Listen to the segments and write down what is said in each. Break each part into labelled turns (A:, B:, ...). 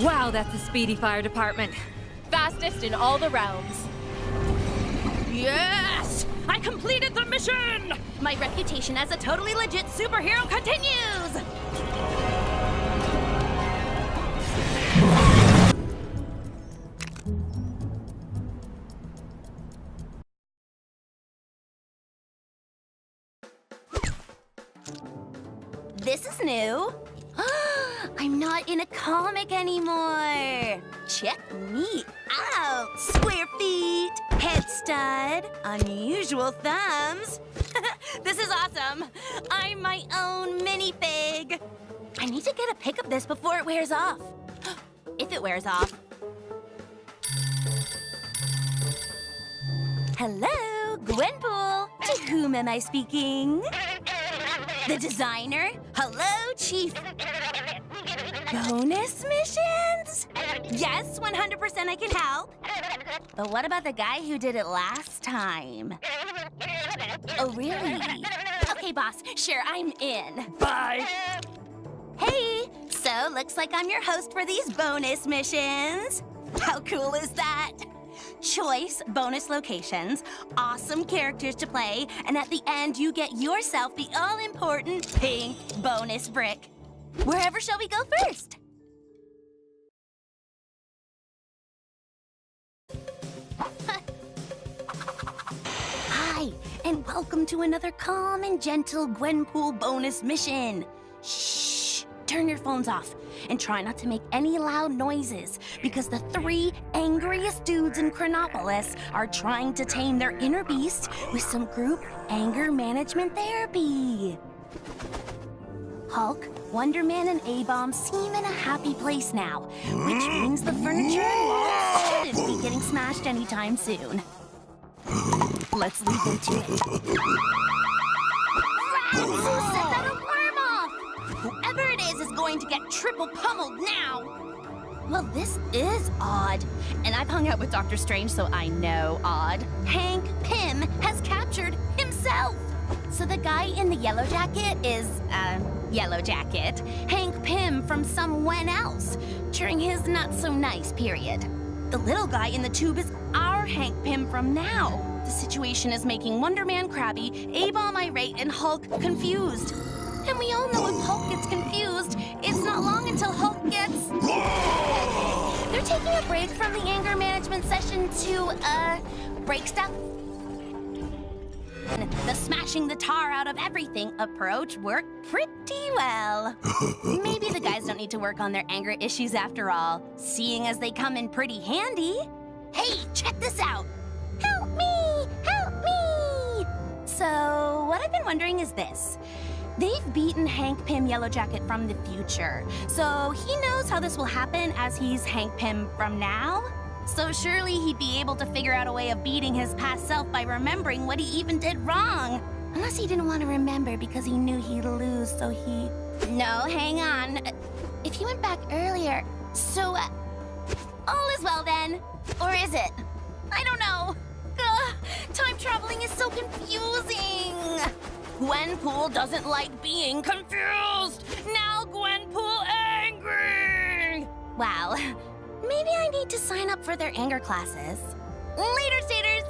A: Wow, that's a speedy fire department.
B: Fastest in all the realms.
C: Yes! I completed the mission!
B: My reputation as a totally legit superhero continues! This is new. I'm not in a comic anymore. Check me out. Square feet, head stud, unusual thumbs. This is awesome. I'm my own minifig. I need to get a pic of this before it wears off. If it wears off. Hello, Gwenpool. To whom am I speaking? The designer? Hello, Chief. Bonus missions? Yes, 100% I can help. But what about the guy who did it last time? Oh, really? Okay, boss. Sure, I'm in.
C: Bye!
B: Hey! So, looks like I'm your host for these bonus missions. How cool is that? Choice bonus locations, awesome characters to play, and at the end you get yourself the all-important pink bonus brick. Wherever shall we go first? Hi, and welcome to another calm and gentle Gwenpool bonus mission. Shh! Turn your phones off and try not to make any loud noises because the 3 angriest dudes in Chronopolis are trying to tame their inner beast with some group anger management therapy. Hulk, Wonder Man, and A-Bomb seem in a happy place now, which means the furniture and walls shouldn't be getting smashed anytime soon. Let's leave them to it. Rats, who set that alarm off? Whoever it is going to get triple pummeled now. Well, this is odd. And I've hung out with Dr. Strange, so I know odd. Hank Pym has captured himself. So the guy in the yellow jacket is, Yellow Jacket. Hank Pym from someone else during his not-so-nice period. The little guy in the tube is our Hank Pym from now. The situation is making Wonder Man crabby, A-Bomb irate, and Hulk confused. And we all know if Hulk gets confused, it's not long until Hulk gets... They're taking a break from the anger management session to, break stuff. The smashing the tar out of everything approach worked pretty well. Maybe the guys don't need to work on their anger issues after all, seeing as they come in pretty handy. Hey, check this out! Help me! Help me! So, what I've been wondering is this. They've beaten Hank Pym Yellow Jacket from the future, so he knows how this will happen as he's Hank Pym from now. So surely he'd be able to figure out a way of beating his past self by remembering what he even did wrong. Unless he didn't want to remember because he knew he'd lose, so he... No, hang on. If he went back earlier, so... all is well then. Or is it? I don't know. Ugh, time traveling is so confusing. Gwenpool doesn't like being confused. Now Gwenpool angry. Wow. Maybe I need to sign up for their anger classes. Later, Staters!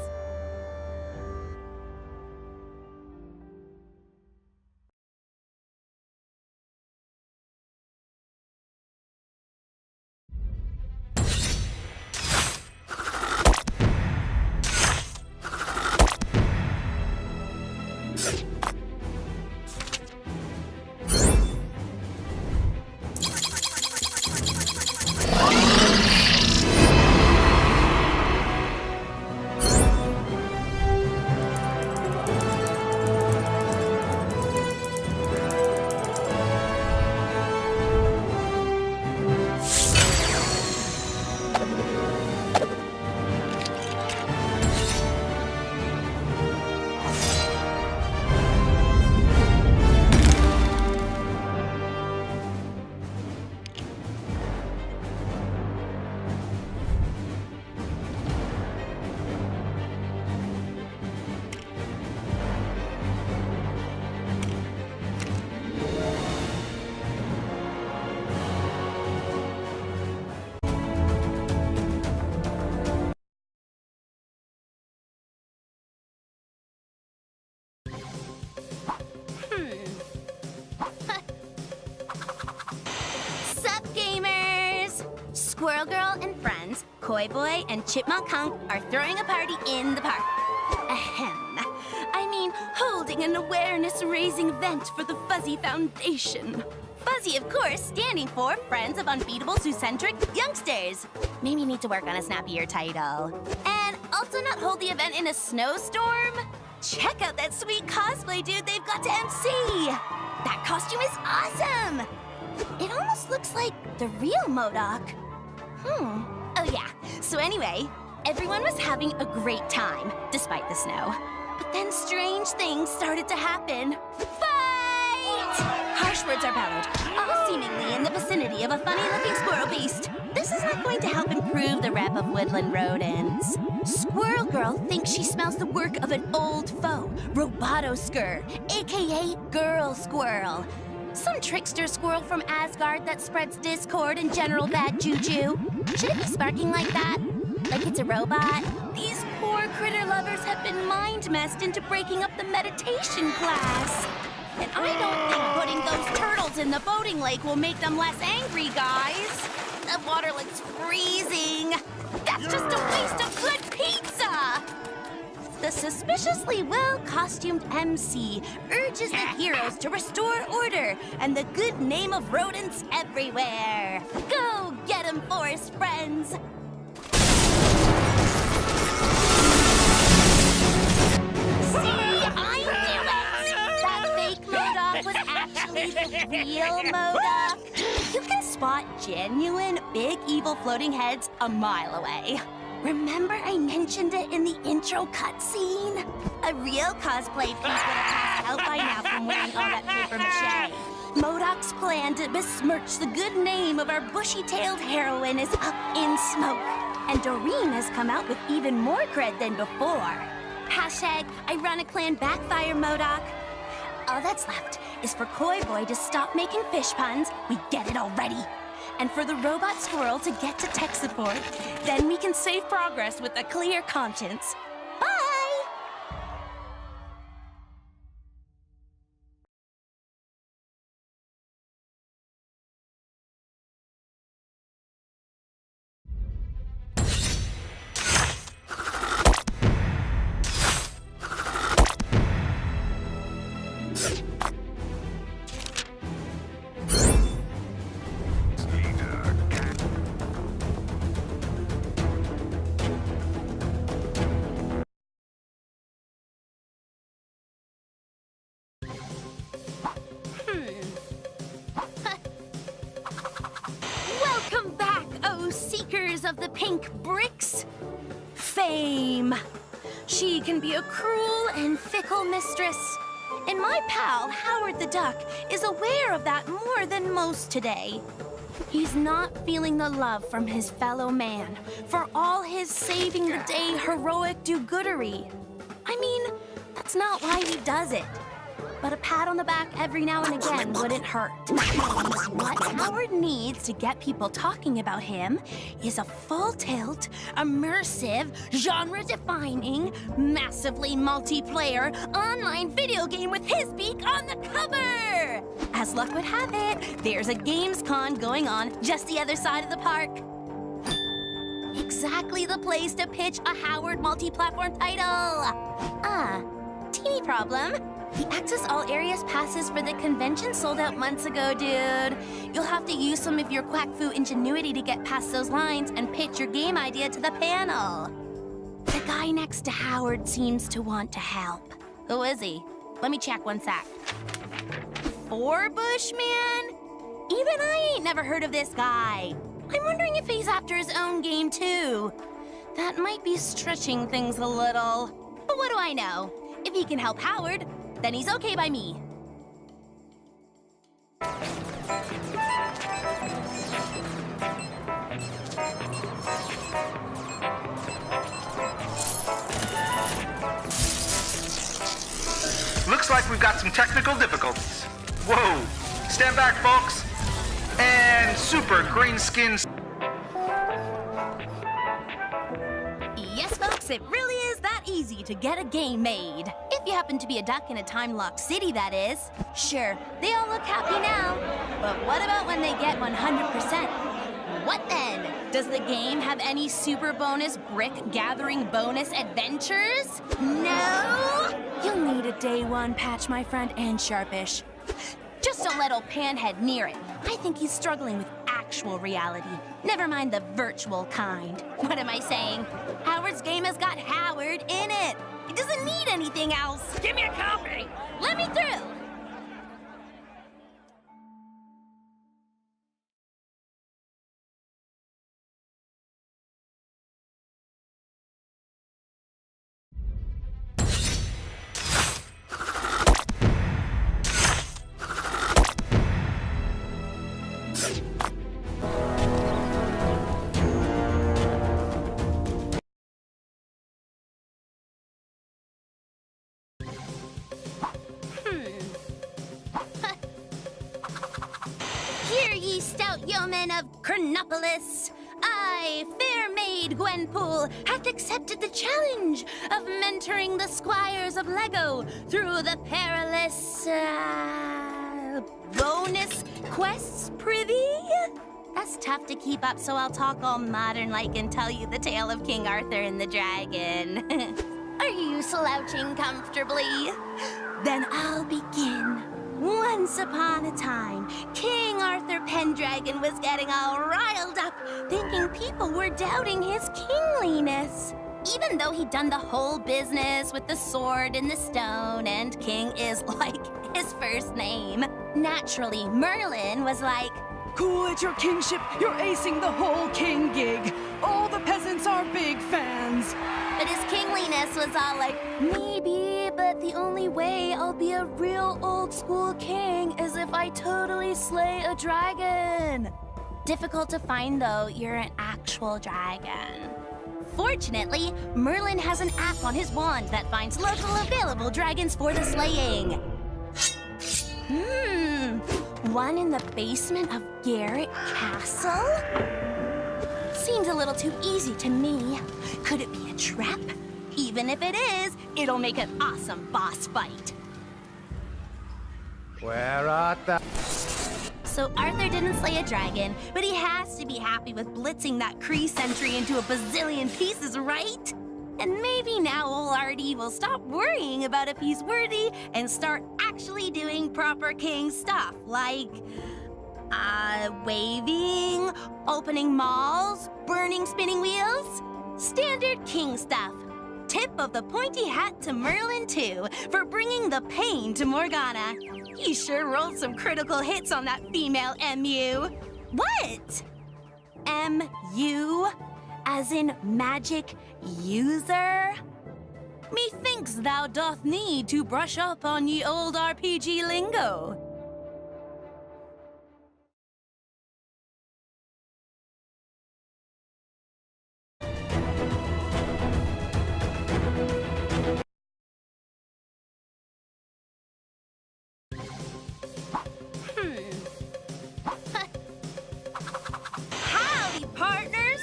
B: Squirrel Girl and friends, Koi Boy and Chipmunk Hunk are throwing a party in the park. Ahem. I mean, holding an awareness-raising event for the Fuzzy Foundation. Fuzzy, of course, standing for Friends of Unbeatable Zoocentric Youngsters. Maybe need to work on a snappier title. And also not hold the event in a snowstorm. Check out that sweet cosplay dude they've got to MC. That costume is awesome. It almost looks like the real MODOK. Oh yeah, so anyway, everyone was having a great time, despite the snow. But then strange things started to happen. Fight! Harsh words are bellowed, all seemingly in the vicinity of a funny-looking squirrel beast. This is not going to help improve the rep of woodland rodents. Squirrel Girl thinks she smells the work of an old foe, Robotoskur, aka Girl Squirrel. Some trickster squirrel from Asgard that spreads discord and general bad juju. Should it be sparking like that? Like it's a robot? These poor critter lovers have been mind-messed into breaking up the meditation class. And I don't think putting those turtles in the boating lake will make them less angry, guys. The water looks freezing. That's just a waste of good pizza! The suspiciously well-costumed MC urges the heroes to restore order and the good name of rodents everywhere. Go get 'em, forest friends! See, I knew it! That fake MODOK was actually the real MODOK. You can spot genuine, big, evil floating heads a mile away. Remember I mentioned it in the intro cutscene? A real cosplay piece would have passed out by now from wearing all that paper mache. MODOK's plan to besmirch the good name of our bushy-tailed heroine is up in smoke. And Doreen has come out with even more cred than before. Hashtag I run a clan backfire MODOK. All that's left is for Koi Boy to stop making fish puns. We get it already. And for the robot squirrel to get to tech support, then we can save progress with a clear conscience. Bye! Welcome back, oh seekers of the pink bricks. Fame. She can be a cruel and fickle mistress. And my pal, Howard the Duck, is aware of that more than most today. He's not feeling the love from his fellow man for all his saving the day heroic do-goodery. I mean, that's not why he does it. But a pat on the back every now and again wouldn't hurt. What Howard needs to get people talking about him is a full-tilt, immersive, genre-defining, massively multiplayer, online video game with his beak on the cover! As luck would have it, there's a Gamescon going on just the other side of the park. Exactly the place to pitch a Howard multi-platform title. Teeny problem. The Access All Areas passes for the convention sold out months ago, dude. You'll have to use some of your quack fu ingenuity to get past those lines and pitch your game idea to the panel. The guy next to Howard seems to want to help. Who is he? Let me check one sec. Bushman? Even I ain't never heard of this guy. I'm wondering if he's after his own game, too. That might be stretching things a little. But what do I know? If he can help Howard, then he's okay by me.
D: Looks like we've got some technical difficulties. Whoa! Stand back, folks! And super green skins.
B: Yes, folks, it really is that easy to get a game made. If you happen to be a duck in a time-locked city, that is. Sure, they all look happy now. But what about when they get 100%? What then? Does the game have any super bonus brick gathering bonus adventures? No? You'll need a day one patch, my friend, and sharpish. Just don't let old Panhead near it. I think he's struggling with actual reality. Never mind the virtual kind. What am I saying? Howard's game has got Howard in it. It doesn't need anything else.
C: Give me a copy!
B: Let me through! Hear ye, stout yeomen of Chronopolis! I, fair maid Gwenpool, hath accepted the challenge of mentoring the squires of Lego through the perilous, bonus quests, prithee? That's tough to keep up, so I'll talk all modern-like and tell you the tale of King Arthur and the dragon. Are you slouching comfortably? Then I'll begin. Once upon a time, King Arthur Pendragon was getting all riled up, thinking people were doubting his kingliness. Even though he'd done the whole business with the sword and the stone, and king is like his first name. Naturally, Merlin was like,
E: Cool at your kingship, you're acing the whole king gig. All the peasants are big fans.
B: but his kingliness was all like, maybe, but the only way I'll be a real old school king is if I totally slay a dragon. Difficult to find though, you're an actual dragon. Fortunately, Merlin has an app on his wand that finds local available dragons for the slaying. One in the basement of Garrett Castle? Seems a little too easy to me. Could it be a trap? Even if it is, it'll make an awesome boss fight.
F: Where art thou?
B: So Arthur didn't slay a dragon, but he has to be happy with blitzing that Kree sentry into a bazillion pieces, right? And maybe now old Artie will stop worrying about if he's worthy and start actually doing proper king stuff, like waving, opening malls, burning spinning wheels. Standard king stuff. Tip of the pointy hat to Merlin, too, for bringing the pain to Morgana. He sure rolled some critical hits on that female MU. What? MU? As in magic user? Methinks thou doth need to brush up on ye old RPG lingo. Howdy, partners!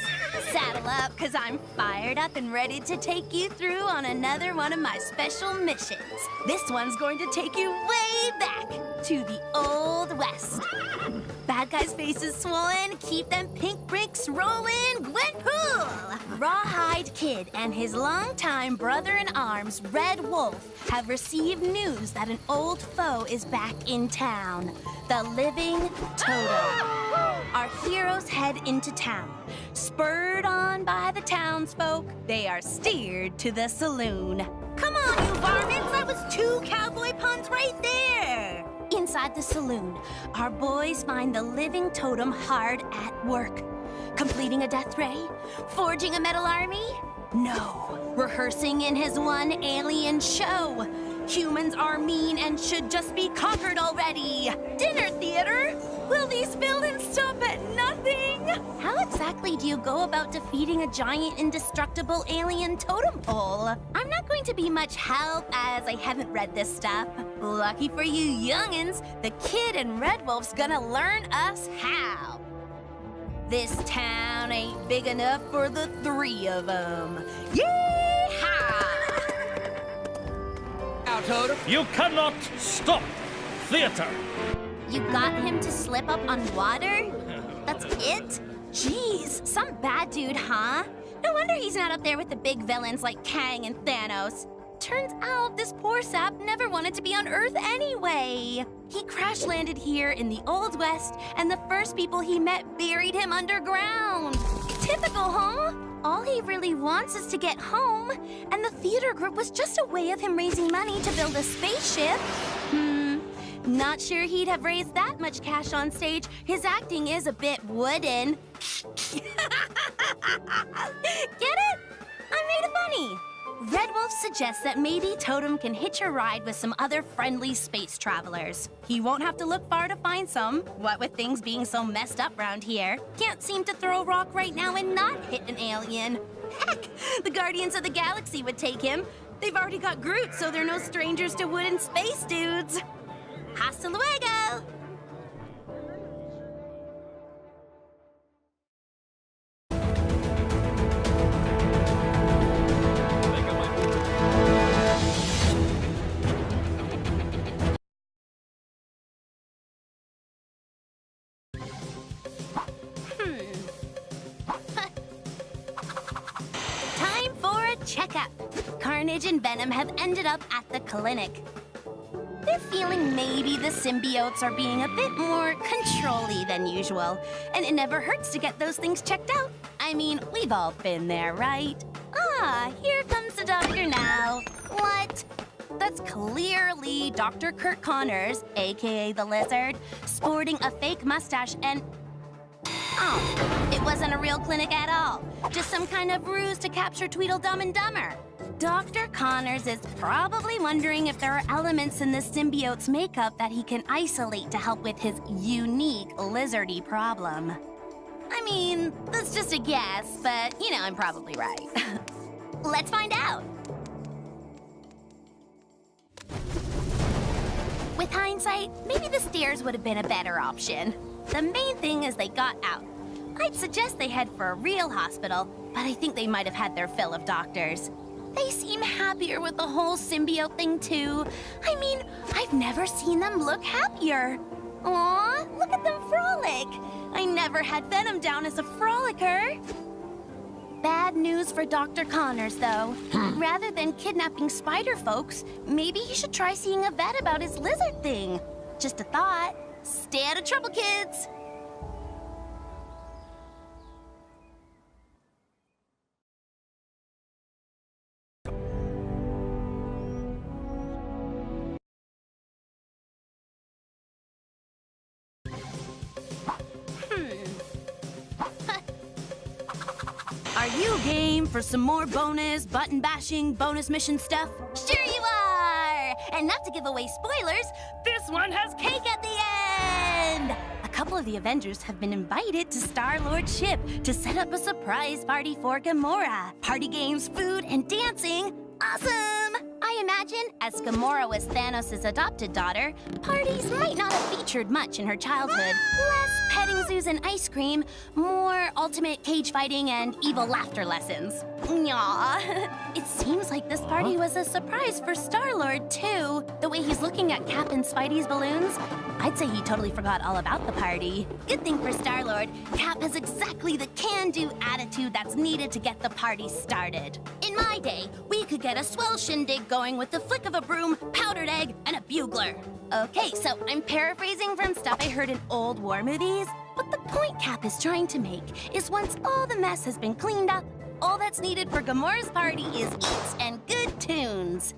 B: Saddle up, 'cause I'm fired up and ready to take you through on another one of my special missions. This one's going to take you way back to the Old West. Bad guys' faces swollen, keep them pink bricks rolling, Gwenpool! Rawhide Kid and his longtime brother-in-arms, Red Wolf, have received news that an old foe is back in town. The Living Totem. Our heroes head into town. Spurred on by the townsfolk, they are steered to the saloon. Come on, you varmints! That was 2 cowboy puns right there! Inside the saloon, our boys find the Living Totem hard at work. Completing a death ray? Forging a metal army? No. Rehearsing in his one alien show. Humans are mean and should just be conquered already. Dinner theater? Will these villains stop at nothing? How exactly do you go about defeating a giant indestructible alien totem pole? I'm not going to be much help as I haven't read this stuff. Lucky for you youngins, the Kid and Red Wolf's gonna learn us how. This town ain't big enough for the 3 of them. Yeehaw!
C: You cannot stop theater.
B: You got him to slip up on water? That's it? Jeez, some bad dude, huh? No wonder he's not up there with the big villains like Kang and Thanos. Turns out this poor sap never wanted to be on Earth anyway. He crash-landed here in the Old West, and the first people he met buried him underground. Typical, huh? All he really wants is to get home, and the theater group was just a way of him raising money to build a spaceship. Not sure he'd have raised that much cash on stage. His acting is a bit wooden. Get it? I made it funny. Red Wolf suggests that maybe Totem can hitch a ride with some other friendly space travelers. He won't have to look far to find some. What with things being so messed up around here. Can't seem to throw a rock right now and not hit an alien. Heck, the Guardians of the Galaxy would take him. They've already got Groot, so they're no strangers to wooden space dudes. Hasta luego! Time for a checkup. Carnage and Venom have ended up at the clinic. They're feeling maybe the symbiotes are being a bit more control-y than usual, and it never hurts to get those things checked out. I mean, we've all been there, right? Ah, here comes the doctor now. What? That's clearly Dr. Kurt Connors, aka the Lizard, sporting a fake mustache and... Oh, it wasn't a real clinic at all. Just some kind of ruse to capture Tweedledum and Dumber. Dr. Connors is probably wondering if there are elements in the symbiote's makeup that he can isolate to help with his unique lizardy problem. I mean, that's just a guess, but, you know, I'm probably right. Let's find out. With hindsight, maybe the stairs would have been a better option. The main thing is they got out. I'd suggest they head for a real hospital, but I think they might have had their fill of doctors. They seem happier with the whole symbiote thing, too. I mean, I've never seen them look happier. Aw, look at them frolic. I never had Venom down as a frolicker. Bad news for Dr. Connors, though. Rather than kidnapping spider folks, maybe he should try seeing a vet about his lizard thing. Just a thought. Stay out of trouble, kids. Are you game for some more bonus, button-bashing, bonus mission stuff? Sure you are! And not to give away spoilers, this one has cake at the end! A couple of the Avengers have been invited to Star-Lord's ship to set up a surprise party for Gamora. Party games, food, and dancing. Awesome! I imagine, as Gamora was Thanos' adopted daughter, parties might not have featured much in her childhood. Less petting zoos and ice cream, more ultimate cage fighting and evil laughter lessons. Nyah. It seems like this party was a surprise for Star-Lord, too. The way he's looking at Cap and Spidey's balloons, I'd say he totally forgot all about the party. Good thing for Star-Lord, Cap has exactly the can-do attitude that's needed to get the party started. In my day, we could get a swell shindig going with the flick of a broom, powdered egg, and a bugler. Okay, so I'm paraphrasing from stuff I heard in old war movies, but the point Cap is trying to make is once all the mess has been cleaned up, all that's needed for Gamora's party is eats and good tunes.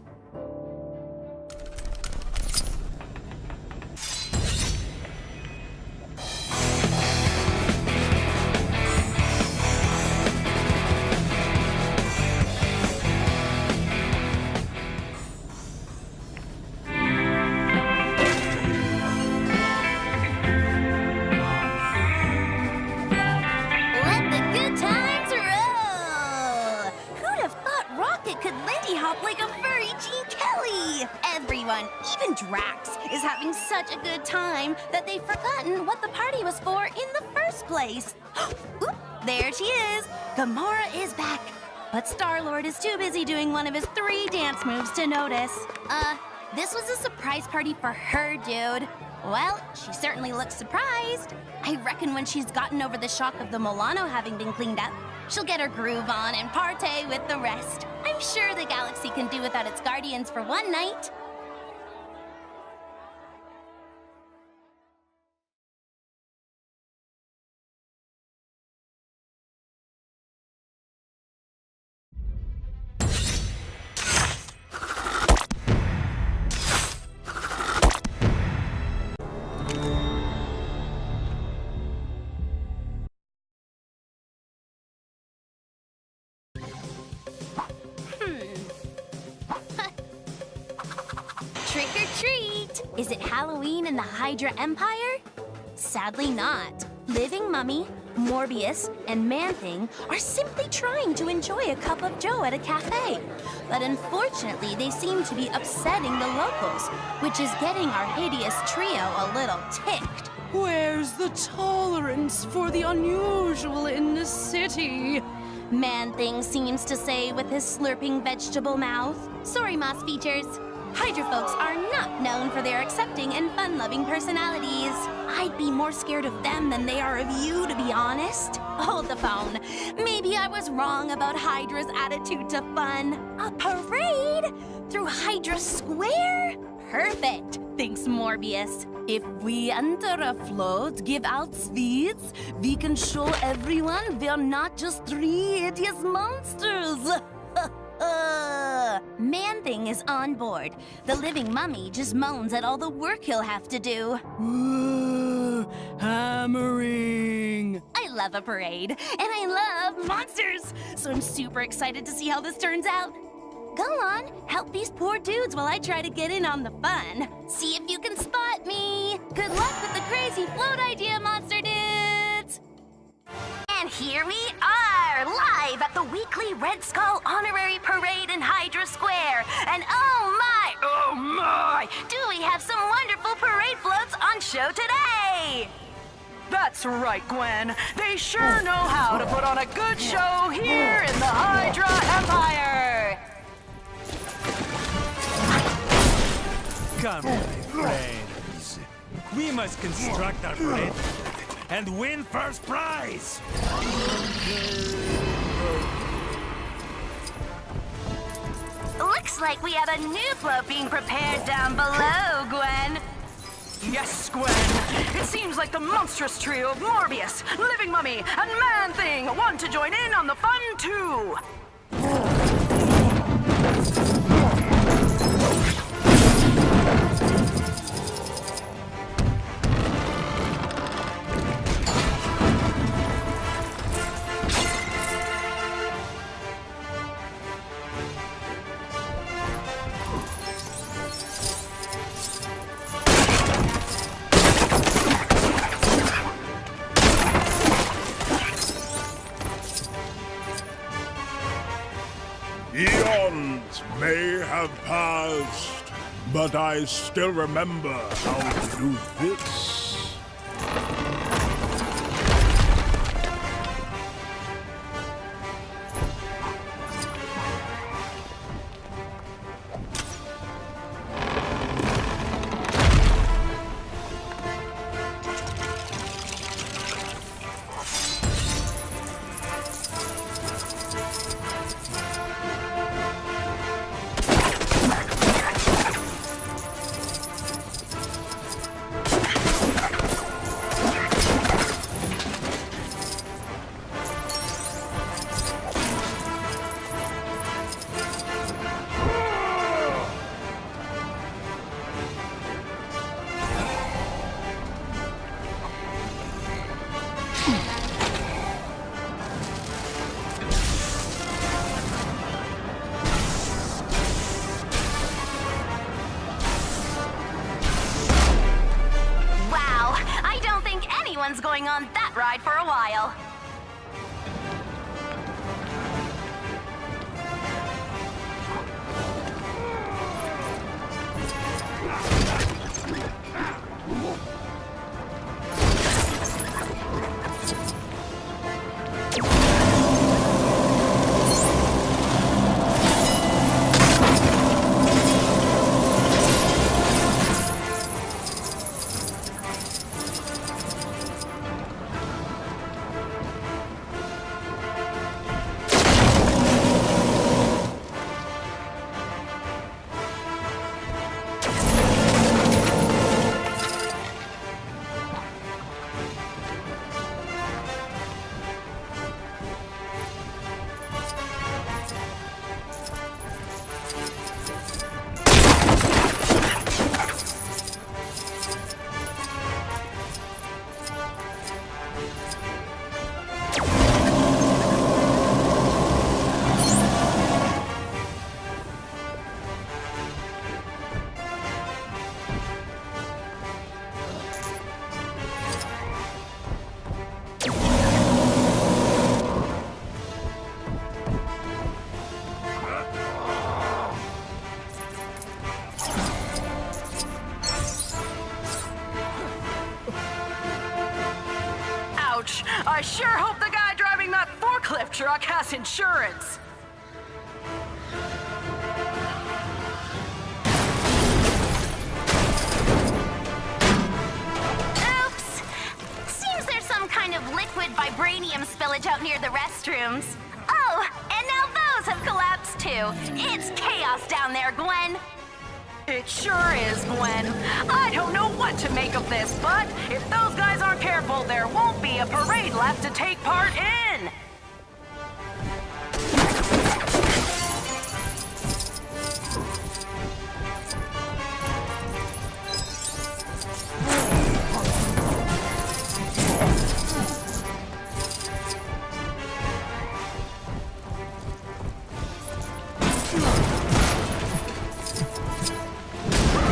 B: Even Drax is having such a good time that they've forgotten what the party was for in the first place. Oop, there she is. Gamora is back. But Star-Lord is too busy doing one of his 3 dance moves to notice. This was a surprise party for her, dude. Well, she certainly looks surprised. I reckon when she's gotten over the shock of the Milano having been cleaned up, she'll get her groove on and partay with the rest. I'm sure the galaxy can do without its guardians for one night. Trick or treat! Is it Halloween in the Hydra Empire? Sadly not. Living Mummy, Morbius, and Man-Thing are simply trying to enjoy a cup of joe at a cafe. But unfortunately, they seem to be upsetting the locals, which is getting our hideous trio a little ticked.
E: Where's the tolerance for the unusual in the city?
B: Man-Thing seems to say with his slurping vegetable mouth. Sorry, Moss Features. Hydra folks are not known for their accepting and fun-loving personalities. I'd be more scared of them than they are of you, to be honest. Hold the phone. Maybe I was wrong about Hydra's attitude to fun. A parade? Through Hydra Square? Perfect, thinks Morbius. If we enter a float, give out sweets, we can show everyone we're not just three hideous monsters. Man-Thing is on board. The Living Mummy just moans at all the work he'll have to do.
E: Hammering.
B: I love a parade, and I love monsters, so I'm super excited to see how this turns out. Go on, help these poor dudes while I try to get in on the fun. See if you can spot me. Good luck with the crazy float idea, monster dudes! And here we are, live at the weekly Red Skull Honorary Parade in Hydra Square. And oh my, do we have some wonderful parade floats on show today!
E: That's right, Gwen. They sure know how to put on a good show here in the Hydra Empire.
F: Come, my friends. We must construct our parade and win first prize!
B: Looks like we have a new float being prepared down below, Gwen.
E: Yes, Gwen. It seems like the monstrous trio of Morbius, Living Mummy, and Man-Thing want to join in on the fun, too.
G: Eons may have passed, but I still remember how to do this.
B: Anyone's going on that ride for a while.
E: truck has insurance.
B: Oops! Seems there's some kind of liquid vibranium spillage out near the restrooms. Oh, and now those have collapsed too. It's chaos down there, Gwen.
E: It sure is, Gwen. I don't know what to make of this, but if those guys aren't careful, there won't be a parade left to take part in.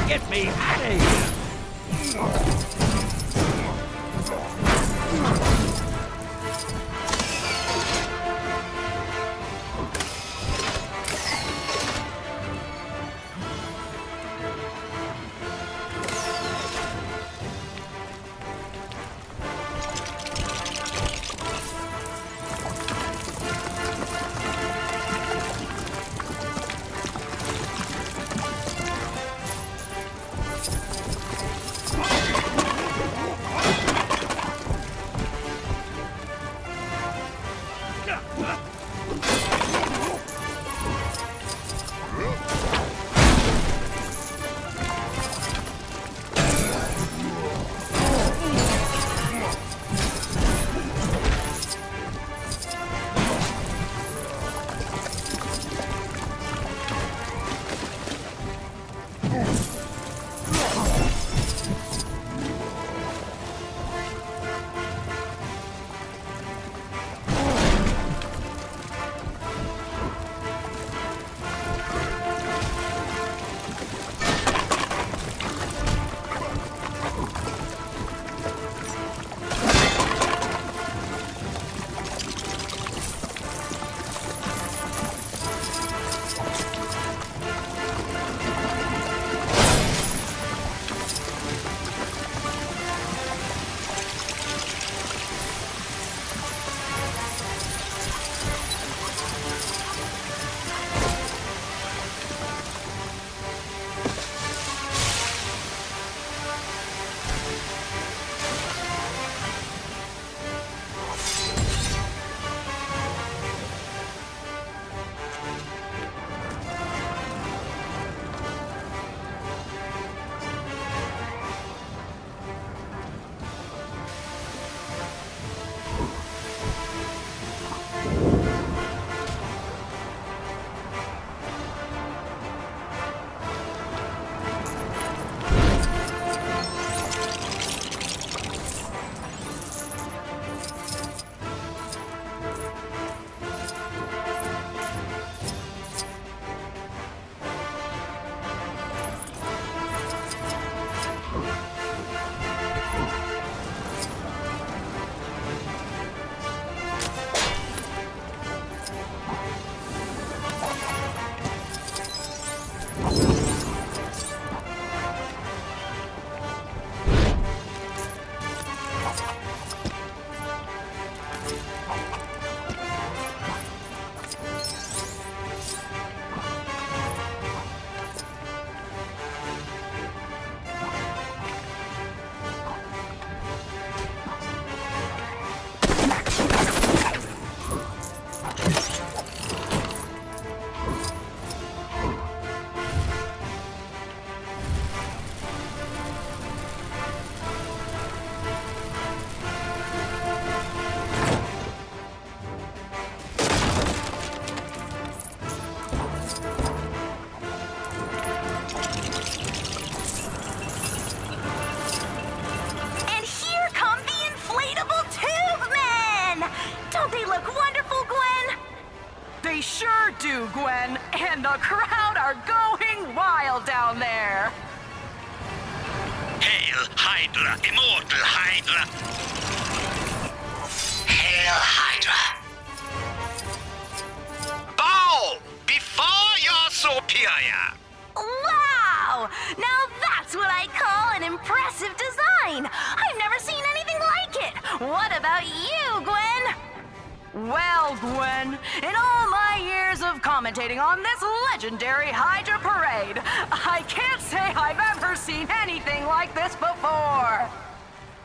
C: Get me out of here!
E: They sure do, Gwen. And the crowd are going wild down there.
H: Hail, Hydra, immortal Hydra! Hail, Hydra! Bow before your superior!
B: Wow! Now that's what I call an impressive design! I've never seen anything like it! What about you, Gwen?
E: Well, Gwen, in all my years of commentating on this legendary Hydra parade, I can't say I've ever seen anything like this before.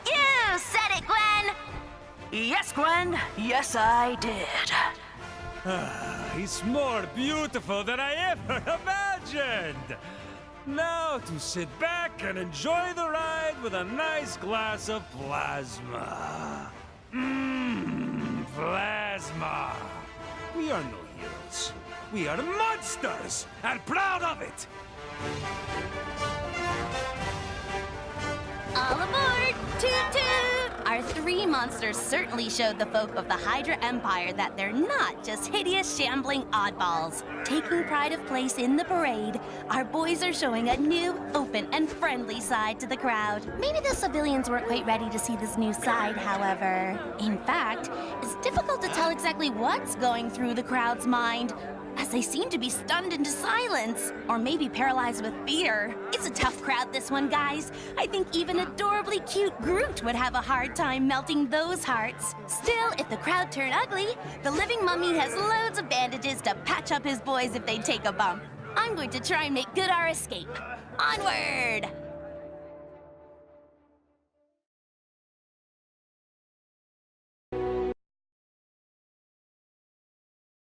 B: You said it, Gwen!
E: Yes, Gwen. Yes, I did.
F: It's more beautiful than I ever imagined. Now to sit back and enjoy the ride with a nice glass of plasma. Plasma. We are no heroes. We are monsters, and proud of it.
B: All aboard! Toot toot! Our three monsters certainly showed the folk of the Hydra Empire that they're not just hideous, shambling oddballs. Taking pride of place in the parade, our boys are showing a new, open, and friendly side to the crowd. Maybe the civilians weren't quite ready to see this new side, however. In fact, it's difficult to tell exactly what's going through the crowd's mind, as they seem to be stunned into silence, or maybe paralyzed with fear. It's a tough crowd, this one, guys. I think even adorably cute Groot would have a hard time melting those hearts. Still, if the crowd turn ugly, the living mummy has loads of bandages to patch up his boys if they take a bump. I'm going to try and make good our escape. Onward!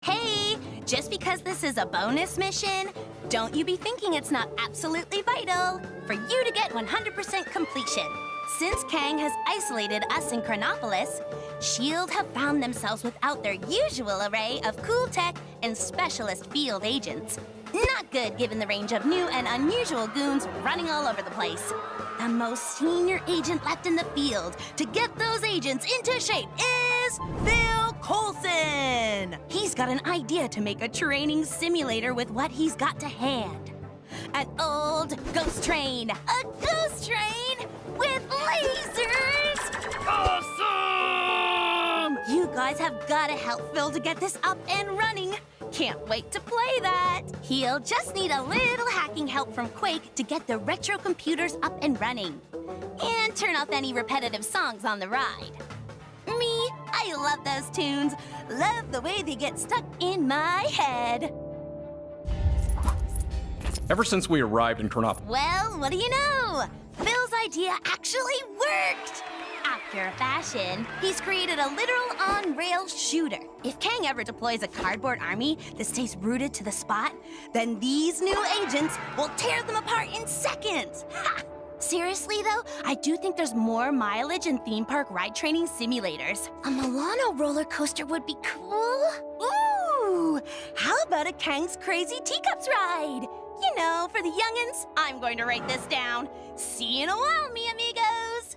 B: Hey, just because this is a bonus mission, don't you be thinking it's not absolutely vital for you to get 100% completion. Since Kang has isolated us in Chronopolis, S.H.I.E.L.D. have found themselves without their usual array of cool tech and specialist field agents. Not good given the range of new and unusual goons running all over the place. The most senior agent left in the field to get those agents into shape is Phil Coulson. He's got an idea to make a training simulator with what he's got to hand. An old ghost train. A ghost train with lasers! Awesome! You guys have got to help Phil to get this up and running. Can't wait to play that. He'll just need a little hacking help from Quake to get the retro computers up and running. And turn off any repetitive songs on the ride. Me, I love those tunes. Love the way they get stuck in my head.
I: Ever since we arrived in Chronopolis.
B: Well, what do you know? Phil's idea actually worked! After a fashion, he's created a literal on-rail shooter. If Kang ever deploys a cardboard army that stays rooted to the spot, then these new agents will tear them apart in seconds! Ha! Seriously, though, I do think there's more mileage in theme park ride training simulators. A Milano roller coaster would be cool. Ooh! How about a Kang's Crazy Teacups ride? You know, for the youngins, I'm going to write this down. See you in a while, mi amigos!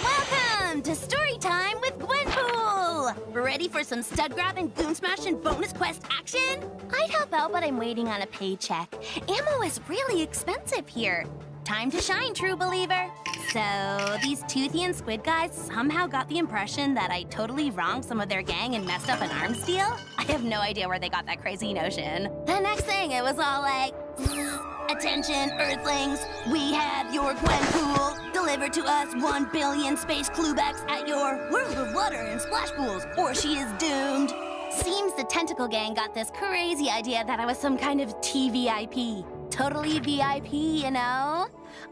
B: Welcome to Story Time with Gwenpool! Ready for some stud grab and goon smash and bonus quest action? I'd help out, but I'm waiting on a paycheck. Ammo is really expensive here. Time to shine, true believer. So, these Toothy and Squid guys somehow got the impression that I totally wronged some of their gang and messed up an arms deal? I have no idea where they got that crazy notion. The next thing, it was all like, attention, Earthlings, we have your Gwenpool. Delivered to us 1 billion space cluebacks at your World of Water and Splash Pools, or she is doomed. Seems the Tentacle Gang got this crazy idea that I was some kind of TVIP. Totally VIP, you know?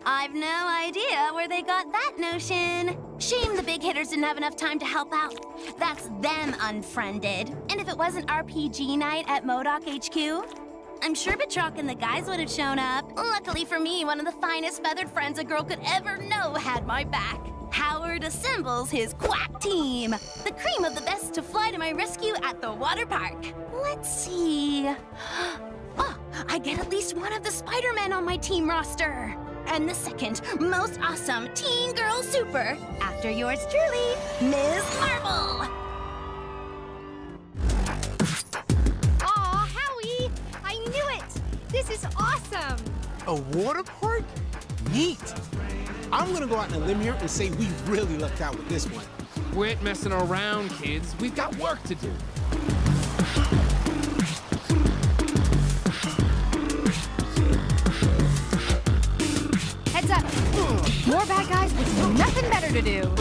B: I've no idea where they got that notion. Shame the big hitters didn't have enough time to help out. That's them unfriended. And if it wasn't RPG night at MODOK HQ, I'm sure Batroc and the guys would have shown up. Luckily for me, one of the finest feathered friends a girl could ever know had my back. Howard assembles his quack team. The cream of the best to fly to my rescue at the water park. Let's see. Oh, I get at least one of the Spider-Men on my team roster. And the second most awesome teen girl super, after yours truly, Ms. Marvel.
A: Aw, Howie! I knew it! This is awesome!
J: A water park? Neat. I'm gonna go out on a limb here and say we really lucked out with this one.
K: Quit messing around, kids. We've got work to do.
A: Heads up. More bad guys with nothing better to do.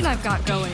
A: I've got going.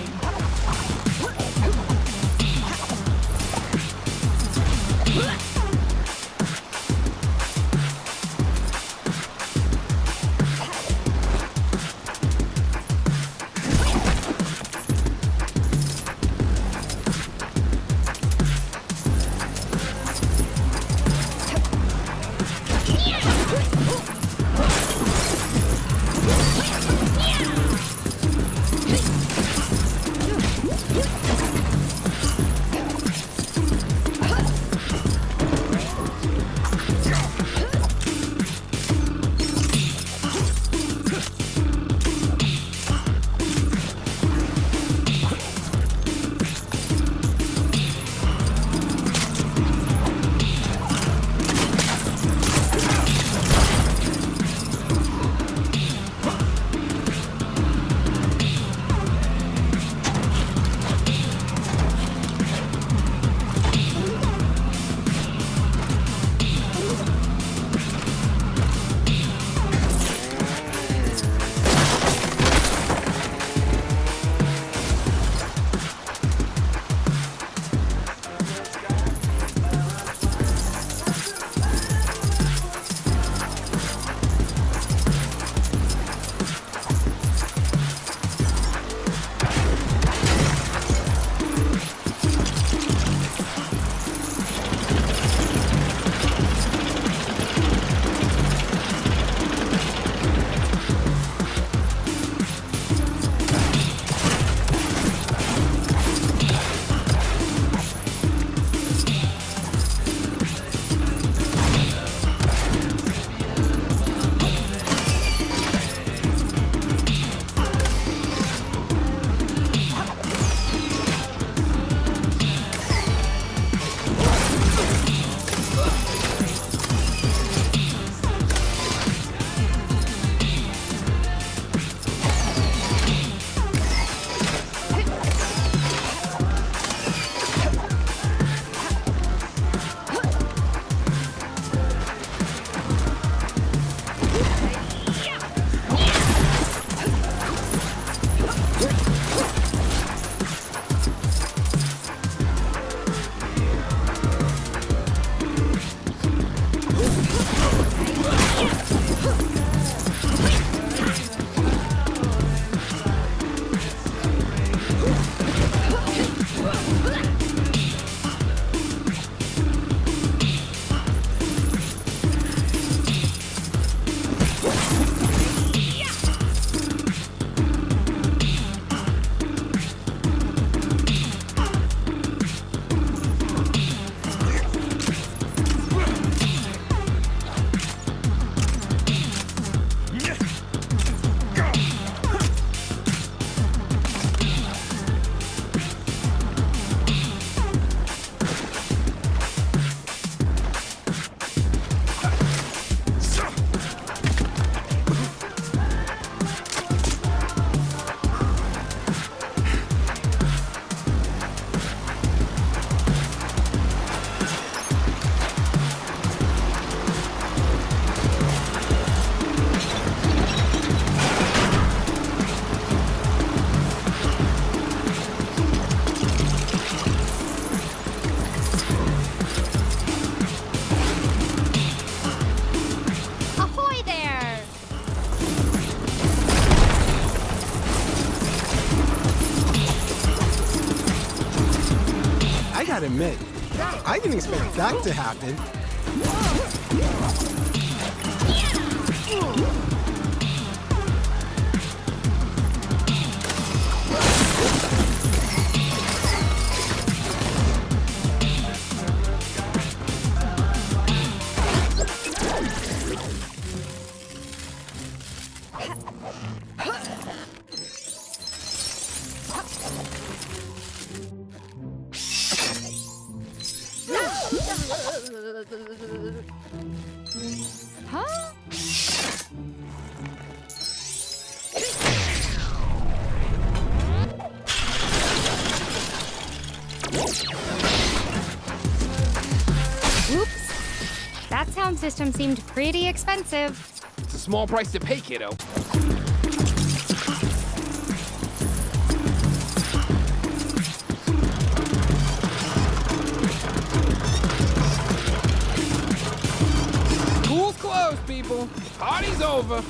J: admit, I didn't expect that to happen.
A: Huh? Oops. That sound system seemed pretty expensive.
K: It's a small price to pay, kiddo. School's closed, people. Party's over.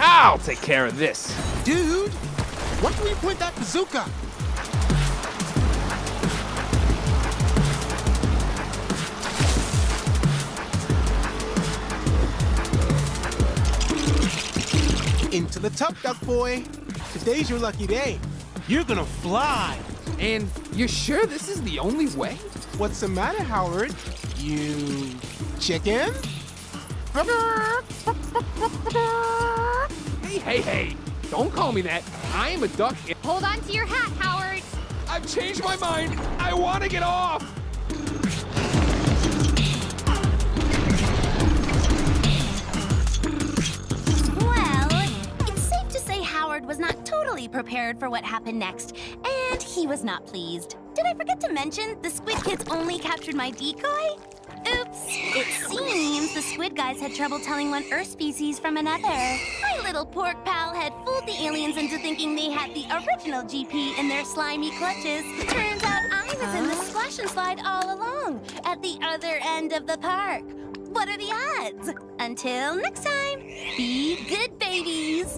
K: I'll take care of this.
J: Dude, why don't you point that bazooka? Into the tub, duck boy. Today's your lucky day. You're gonna fly.
K: And you're sure this is the only way?
J: What's the matter, Howard? You chicken?
K: Hey. Don't call me that. I am a duck.
A: Hold on to your hat, Howard.
K: I've changed my mind. I want to get off.
B: Well, it's safe to say Howard was not totally prepared for what happened next, and he was not pleased. Did I forget to mention the Squid Kids only captured my decoy? Oops. It seems the Squid guys had trouble telling one Earth species from another. My little pork pal had fooled the aliens into thinking they had the original GP in their slimy clutches. Turns out I was in the splash and slide all along, at the other end of the park. What are the odds? Until next time, be good babies.